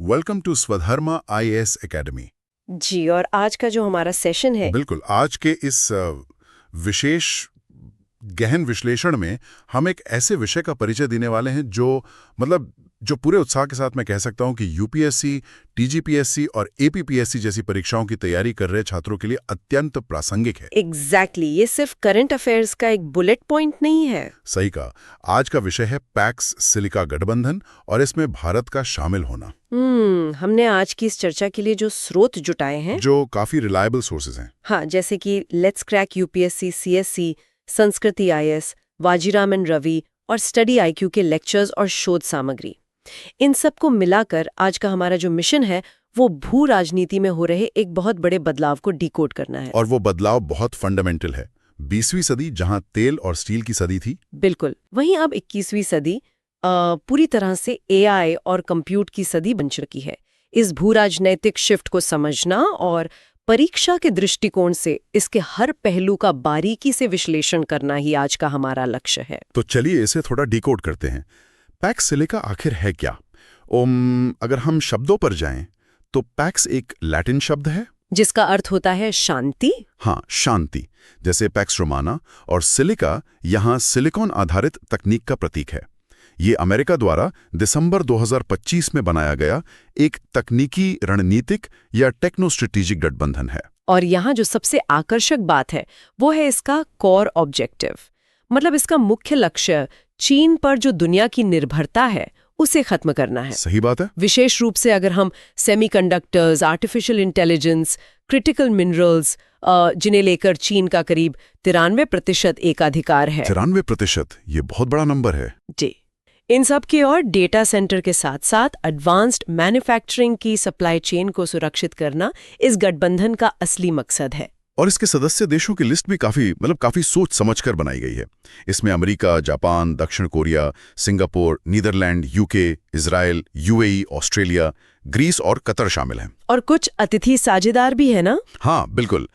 Welcome to Swadharma IAS academy. जी, और आज का जो हमारा सेशन है बिल्कुल, आज के इस विशेष गहन विश्लेषण में हम एक ऐसे विषय का परिचय देने वाले हैं जो पूरे उत्साह के साथ मैं कह सकता हूं कि यूपीएससी, टीजीपीएससी और एपीपीएससी जैसी परीक्षाओं की तैयारी कर रहे छात्रों के लिए अत्यंत प्रासंगिक है। एग्जैक्टली ये सिर्फ करंट अफेयर्स का एक बुलेट पॉइंट नहीं है। सही कहा। आज का विषय है पैक्स सिलिका गठबंधन और इसमें भारत का शामिल होना। हमने आज की इस चर्चा के लिए जो स्रोत जुटाए हैं, जो काफी रिलायबल सोर्सेज हैं। हाँ, जैसे कि लेट्स क्रैक यूपीएससी, सीएससी, संस्कृति आईएएस, वाजीरामन रवि और स्टडी आईक्यू के लेक्चर्स और शोध सामग्री, इन सब को मिलाकर आज का हमारा जो मिशन है वो भू राजनीति में हो रहे एक बहुत बड़े बदलाव को डिकोड करना है। और वो बदलाव बहुत फंडामेंटल है। 20वीं सदी जहां तेल और स्टील की सदी थी, बिल्कुल वहीं अब 21वीं सदी पूरी तरह से एआई और कंप्यूट की सदी बन चुकी है। इस भू राजनैतिक शिफ्ट को समझना और परीक्षा के दृष्टिकोण से इसके हर पहलू का बारीकी से विश्लेषण करना ही आज का हमारा लक्ष्य है। तो चलिए इसे थोड़ा डिकोड करते हैं। पैक्स सिलिका आखिर है क्या? अगर हम शब्दों पर जाएं तो पैक्स एक लैटिन शब्द है जिसका अर्थ होता है शांति। हाँ, शांति, जैसे पैक्स रोमाना, और सिलिका यहाँ सिलिकॉन आधारित तकनीक का प्रतीक है। ये अमेरिका द्वारा दिसंबर 2025 में बनाया गया एक तकनीकी रणनीतिक या टेक्नो स्ट्रेटेजिक गठबंधन है। और यहाँ जो सबसे आकर्षक बात है वो है इसका कोर ऑब्जेक्टिव, मतलब इसका मुख्य लक्ष्य चीन पर जो दुनिया की निर्भरता है उसे खत्म करना है। सही बात है। विशेष रूप से अगर हम semiconductors, artificial intelligence, critical minerals, जिन्हें लेकर चीन का करीब 93% एकाधिकार है। 93%, ये बहुत बड़ा नंबर है जी। इन सब की और डेटा सेंटर के साथ साथ एडवांस्ड मैन्युफैक्चरिंग की सप्लाई चेन को सुरक्षित करना इस गठबंधन का असली मकसद है। और इसके सदस्य देशों की लिस्ट भी काफी सोच समझकर बनाई गई है। इसमें अमेरिका, जापान, दक्षिण Korea, Singapore, Netherlands, UK, Israel, UAE, Australia, Greece और कतर शामिल हैं। और कुछ अतिथि साझेदार भी है ना? हाँ, बिल्कुल।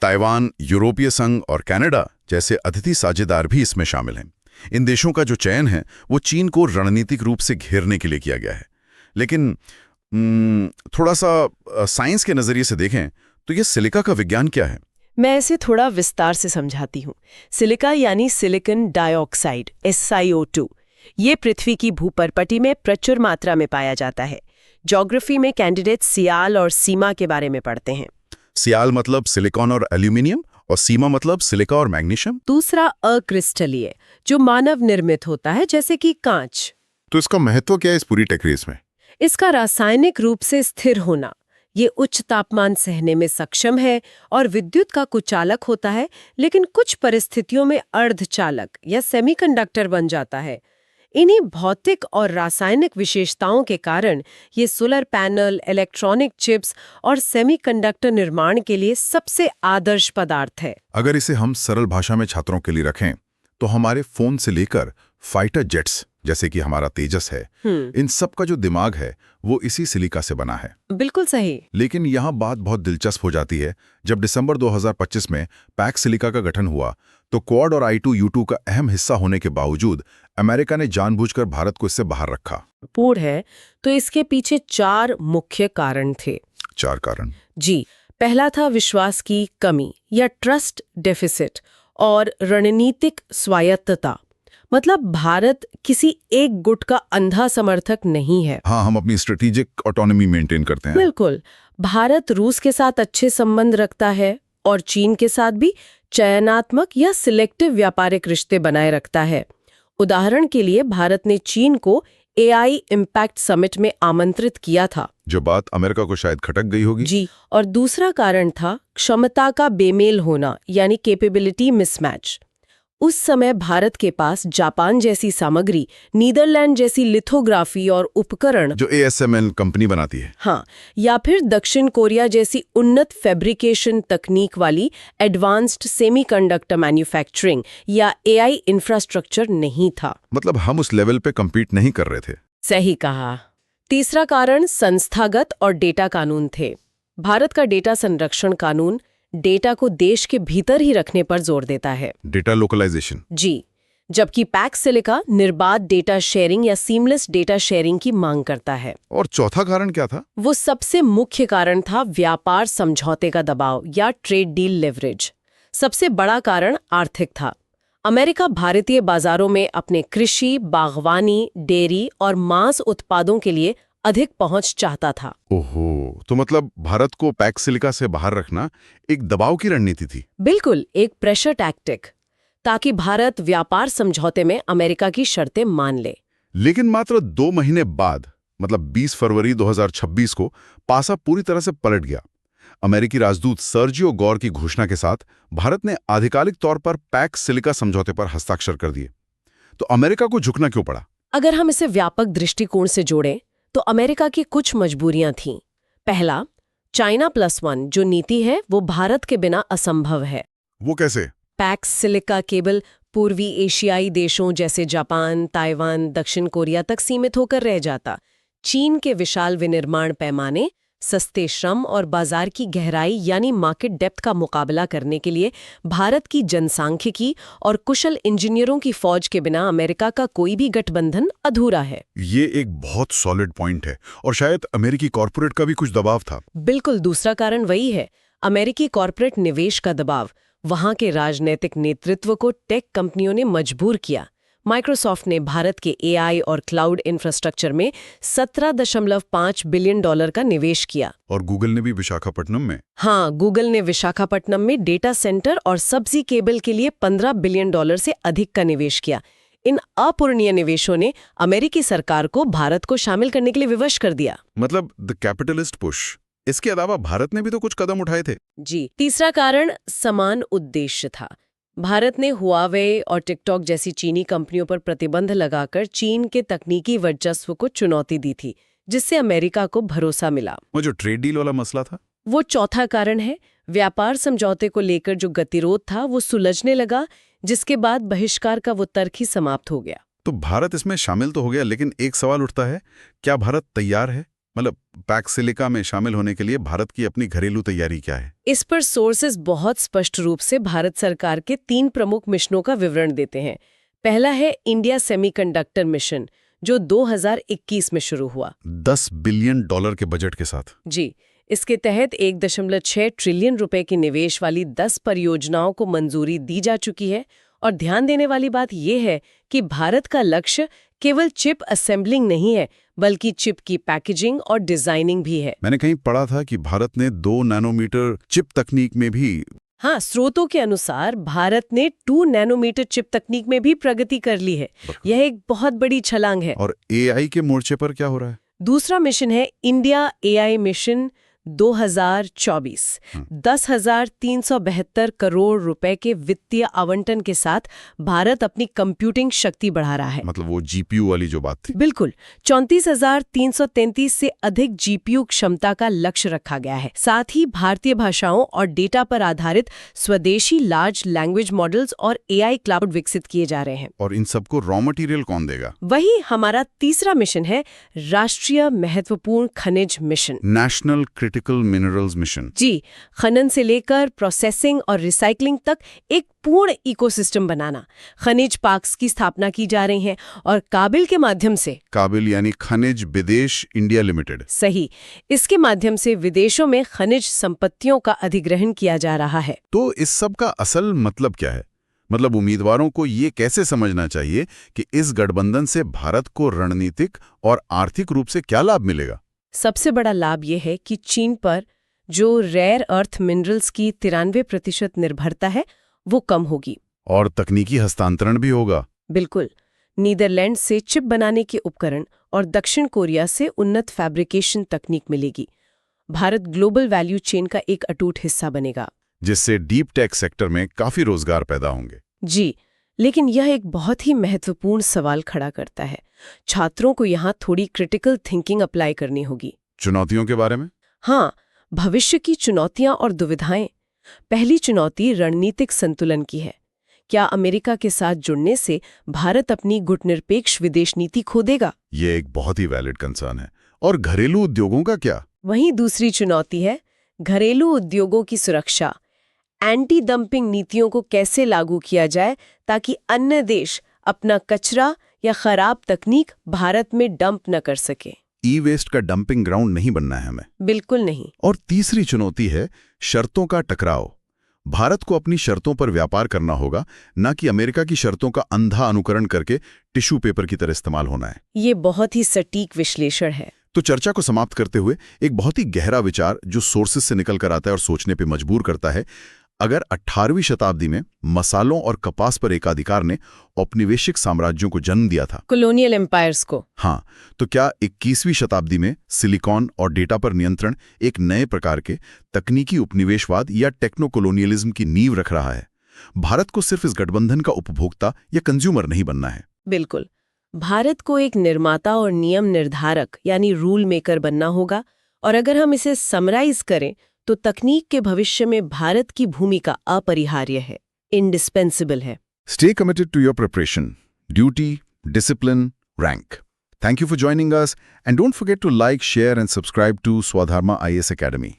ताइवान, यूरोपीय संघ और कनाडा जैसे अतिथि साझेदार भी इसमें शामिल हैं। इन देशों का जो चयन है वो चीन को रणनीतिक रूप से घेरने के लिए किया गया है। लेकिन थोड़ा सा साइंस के नजरिए से देखें तो ये सिलिका का विज्ञान क्या है? मैं इसे थोड़ा विस्तार से समझाती हूँ। सिलिका यानी सिलिकॉन डाइऑक्साइड, SiO2, ये पृथ्वी की भूपर्पटी में प्रचुर मात्रा में पाया जाता है। ज्योग्राफी में कैंडिडेट सियाल और सीमा के बारे में पढ़ते हैं। सियाल मतलब सिलिकॉन और एल्यूमिनियम, और सीमा मतलब सिलिका और मैग्नीशियम। दूसरा अक्रिस्टलीय, जो मानव निर्मित होता है, जैसे कि कांच। तो इसका महत्व क्या है इस पूरी टेक्रेस में? इसका रासायनिक रूप से स्थिर होना, ये उच्च तापमान सहने में सक्षम है और विद्युत का कुचालक होता है, लेकिन कुछ परिस्थितियों में अर्धचालक या सेमीकंडक्टर बन जाता है। इन्हीं भौतिक और रासायनिक विशेषताओं के कारण ये सोलर पैनल, इलेक्ट्रॉनिक चिप्स और सेमीकंडक्टर निर्माण के लिए सबसे आदर्श पदार्थ है। अगर इसे हम सरल भाषा में छात्रों के लिए रखें तो हमारे फोन से लेकर फाइटर जेट्स जैसे कि हमारा तेजस है, इन सब का जो दिमाग है वो इसी सिलिका से बना है। बिल्कुल सही। लेकिन यहाँ बात बहुत दिलचस्प हो जाती है। जब दिसंबर 2025 में पैक्स सिलिका का गठन हुआ तो क्वाड और I2U2 का अहम हिस्सा होने के बावजूद अमेरिका ने जानबूझकर भारत को इससे बाहर रखा। पूर्ण है तो इसके पीछे 4 मुख्य कारण थे। 4 कारण? जी। पहला था विश्वास की कमी या ट्रस्ट डेफिसिट और रणनीतिक स्वायत्तता, मतलब भारत किसी एक गुट का अंधा समर्थक नहीं है। हाँ, हम अपनी स्ट्रेटेजिक ऑटोनॉमी मेंटेन करते हैं। बिल्कुल। भारत रूस के साथ अच्छे संबंध रखता है और चीन के साथ भी चयनात्मक या सिलेक्टिव व्यापारिक रिश्ते बनाए रखता है। उदाहरण के लिए भारत ने चीन को AI इम्पैक्ट समिट में आमंत्रित किया था, जो बात अमेरिका को शायद खटक गई होगी। जी। और दूसरा कारण था क्षमता का बेमेल होना, यानी कैपेबिलिटी मिसमैच। उस समय भारत के पास जापान जैसी सामग्री, नीदरलैंड जैसी लिथोग्राफी और उपकरण, जो ASML कंपनी बनाती है, हाँ, या फिर दक्षिण कोरिया जैसी उन्नत फैब्रिकेशन तकनीक वाली एडवांस्ड सेमीकंडक्टर मैन्युफैक्चरिंग या AI इंफ्रास्ट्रक्चर नहीं था। मतलब हम उस लेवल पे कम्पीट नहीं कर रहे थे। सही कहा। तीसरा कारण संस्थागत और डेटा कानून थे। भारत का डेटा संरक्षण कानून डेटा को देश के भीतर ही रखने पर जोर देता है। Data localisation. जी। जबकि पैक्स सिलिका निर्बाध डेटा शेयरिंग या सीमलेस डेटा शेयरिंग की मांग करता है। और चौथा कारण क्या था? वो सबसे मुख्य कारण था व्यापार समझौते का दबाव या ट्रेड डील लेवरेज। सबसे बड़ा कारण आर्थिक था। अमेरिका भारतीय बाजारों में अपने कृषि, बागवानी, डेयरी और मांस उत्पादों के लिए अधिक पहुंच चाहता था। ओहो, तो मतलब भारत को पैक्स सिलिका से बाहर रखना एक दबाव की रणनीति थी। बिल्कुल, एक प्रेशर टैक्टिक, ताकि भारत व्यापार समझौते में अमेरिका की शर्तें मान ले। लेकिन मात्र 2 महीने बाद, मतलब 20 फरवरी 2026 को पासा पूरी तरह से पलट गया। अमेरिकी राजदूत सर्जियो गौर की घोषणा के साथ भारत ने आधिकारिक तौर पर पैक्स सिलिका समझौते पर हस्ताक्षर कर दिए। तो अमेरिका को झुकना क्यों पड़ा? अगर हम इसे व्यापक दृष्टिकोण से जोड़ें तो अमेरिका की कुछ मजबूरियां थीं। पहला, चाइना +1 जो नीति है वो भारत के बिना असंभव है। वो कैसे? पैक्स सिलिका केवल पूर्वी एशियाई देशों जैसे जापान, ताइवान, दक्षिण कोरिया तक सीमित होकर रह जाता। चीन के विशाल विनिर्माण पैमाने, सस्ते श्रम और बाजार की गहराई यानी मार्केट डेप्थ का मुकाबला करने के लिए भारत की जनसांख्यिकी और कुशल इंजीनियरों की फौज के बिना अमेरिका का कोई भी गठबंधन अधूरा है। ये एक बहुत सॉलिड पॉइंट है, और शायद अमेरिकी कॉर्पोरेट का भी कुछ दबाव था। बिल्कुल, दूसरा कारण वही है, अमेरिकी कॉर्पोरेट निवेश का दबाव। वहां के राजनीतिक नेतृत्व को टेक कंपनियों ने मजबूर किया। माइक्रोसॉफ्ट ने भारत के एआई और क्लाउड इंफ्रास्ट्रक्चर में $17.5 बिलियन का निवेश किया। और गूगल ने भी विशाखापट्टनम में। हाँ, गूगल ने विशाखापट्टनम में डेटा सेंटर और सब्जी केबल के लिए $15 बिलियन से अधिक का निवेश किया। इन अपूरणीय निवेशों ने अमेरिकी सरकार को भारत को शामिल करने के लिए विवश कर दिया। मतलब द कैपिटलिस्ट पुश। इसके अलावा भारत ने भी तो कुछ कदम उठाए थे। जी, तीसरा कारण समान उद्देश्य था। भारत ने हुआवे और टिकटॉक जैसी चीनी कंपनियों पर प्रतिबंध लगाकर चीन के तकनीकी वर्चस्व को चुनौती दी थी, जिससे अमेरिका को भरोसा मिला। वो जो ट्रेड डील वाला मसला था, वो चौथा कारण है। व्यापार समझौते को लेकर जो गतिरोध था वो सुलझने लगा, जिसके बाद बहिष्कार का वो तर्क ही समाप्त हो गया। तो भारत इसमें शामिल तो हो गया, लेकिन एक सवाल उठता है, क्या भारत तैयार है? मतलब पैक्स सिलिका में शामिल होने के लिए भारत की अपनी घरेलू तैयारी क्या है? इस पर सोर्सेज बहुत स्पष्ट रूप से भारत सरकार के 3 प्रमुख मिशनों का विवरण देते हैं। पहला है इंडिया सेमीकंडक्टर मिशन, जो 2021 में शुरू हुआ, $10 बिलियन के बजट के साथ। जी, इसके तहत 1.6 ट्रिलियन रुपए की निवेश वाली 10 परियोजनाओं को मंजूरी दी जा चुकी है। और ध्यान देने वाली बात यह है कि भारत का लक्ष्य केवल चिप असेंबलिंग नहीं है, बल्कि चिप की पैकेजिंग और डिजाइनिंग भी है। मैंने कहीं पढ़ा था कि भारत ने 2 नैनोमीटर चिप तकनीक में भी। हाँ, स्रोतों के अनुसार भारत ने 2 नैनोमीटर चिप तकनीक में भी प्रगति कर ली है। यह एक बहुत बड़ी छलांग है। और एआई के मोर्चे पर क्या हो रहा है? दूसरा मिशन है इंडिया एआई मिशन 2024। 10,372 करोड़ रुपए के वित्तीय आवंटन के साथ भारत अपनी कंप्यूटिंग शक्ति बढ़ा रहा है। मतलब वो जीपीयू वाली जो बात थी। बिल्कुल, 34,333 से अधिक जीपीयू क्षमता का लक्ष्य रखा गया है। साथ ही भारतीय भाषाओं और डेटा पर आधारित स्वदेशी लार्ज लैंग्वेज मॉडल्स और एआई क्लाउड विकसित किए जा रहे हैं। और इन सबको रॉ मटेरियल कौन देगा? वही हमारा तीसरा मिशन है, राष्ट्रीय महत्वपूर्ण खनिज मिशन, नेशनल क्रिटिकल मिनरल्स मिशन। जी, खनन से लेकर प्रोसेसिंग और रिसाइकलिंग तक एक पूर्ण इकोसिस्टम बनाना। खनिज पार्क्स की स्थापना की जा रही है और काबिल के माध्यम से, काबिल यानी खनिज विदेश इंडिया लिमिटेड। सही, इसके माध्यम से विदेशों में खनिज संपत्तियों का अधिग्रहण किया जा रहा है। तो इस सब का असल मतलब क्या है? मतलब उम्मीदवारों को ये कैसे समझना चाहिए कि इस गठबंधन से भारत को रणनीतिक और आर्थिक रूप से क्या लाभ मिलेगा? सबसे बड़ा लाभ ये है कि चीन पर जो रेयर अर्थ मिनरल्स की 93% निर्भरता है वो कम होगी। और तकनीकी हस्तांतरण भी होगा। बिल्कुल, नीदरलैंड से चिप बनाने के उपकरण और दक्षिण कोरिया से उन्नत फैब्रिकेशन तकनीक मिलेगी। भारत ग्लोबल वैल्यू चेन का एक अटूट हिस्सा बनेगा, जिससे डीप टेक सेक्टर में काफी रोजगार पैदा होंगे। जी, लेकिन यह एक बहुत ही महत्वपूर्ण सवाल खड़ा करता है। छात्रों को यहाँ थोड़ी क्रिटिकल थिंकिंग अप्लाई करनी होगी। चुनौतियों के बारे में? हाँ, भविष्य की चुनौतियां और दुविधाएं। पहली चुनौती रणनीतिक संतुलन की है। क्या अमेरिका के साथ जुड़ने से भारत अपनी गुटनिरपेक्ष विदेश नीति खो देगा? ये एक बहुत ही वैलिड कंसर्न है। और घरेलू उद्योगों का क्या? वहीं दूसरी चुनौती है घरेलू उद्योगों की सुरक्षा। एंटी डंपिंग नीतियों को कैसे लागू किया जाए ताकि अन्य देश अपना कचरा या खराब तकनीक भारत में डंप न कर सके। ई वेस्ट का डंपिंग ग्राउंड नहीं बनना है हमें। बिल्कुल नहीं। और तीसरी चुनौती है शर्तों का टकराव। भारत को अपनी शर्तों पर व्यापार करना होगा, न कि अमेरिका की शर्तों का अंधा अनुकरण करके टिश्यू पेपर की तरह इस्तेमाल होना है। ये बहुत ही सटीक विश्लेषण है। तो चर्चा को समाप्त करते हुए एक बहुत ही गहरा विचार जो सोर्सेस से निकल कर आता है और सोचने पे मजबूर करता है, अगर 18वीं शताब्दी में मसालों और कपास पर एकाधिकार ने औपनिवेशिक साम्राज्यों को जन्म दिया था, कॉलोनियल एम्पायर्स को, हाँ, तो क्या 21वीं शताब्दी में सिलिकॉन और डेटा पर नियंत्रण एक नए प्रकार के तकनीकी उपनिवेशवाद या टेक्नोकोलोनियलिज्म की नींव रख रहा है? भारत को सिर्फ इस गठबंधन का उपभोक्ता या कंज्यूमर नहीं बनना है। बिल्कुल, भारत को एक निर्माता और नियम निर्धारक यानी रूल मेकर बनना होगा। और अगर हम इसे समराइज करें तो तकनीक के भविष्य में भारत की भूमिका अपरिहार्य है, इंडिस्पेंसिबल है। Stay committed to your preparation, duty, discipline, rank. Thank you for joining us, and don't forget to like, share and subscribe to Swadharma IAS Academy.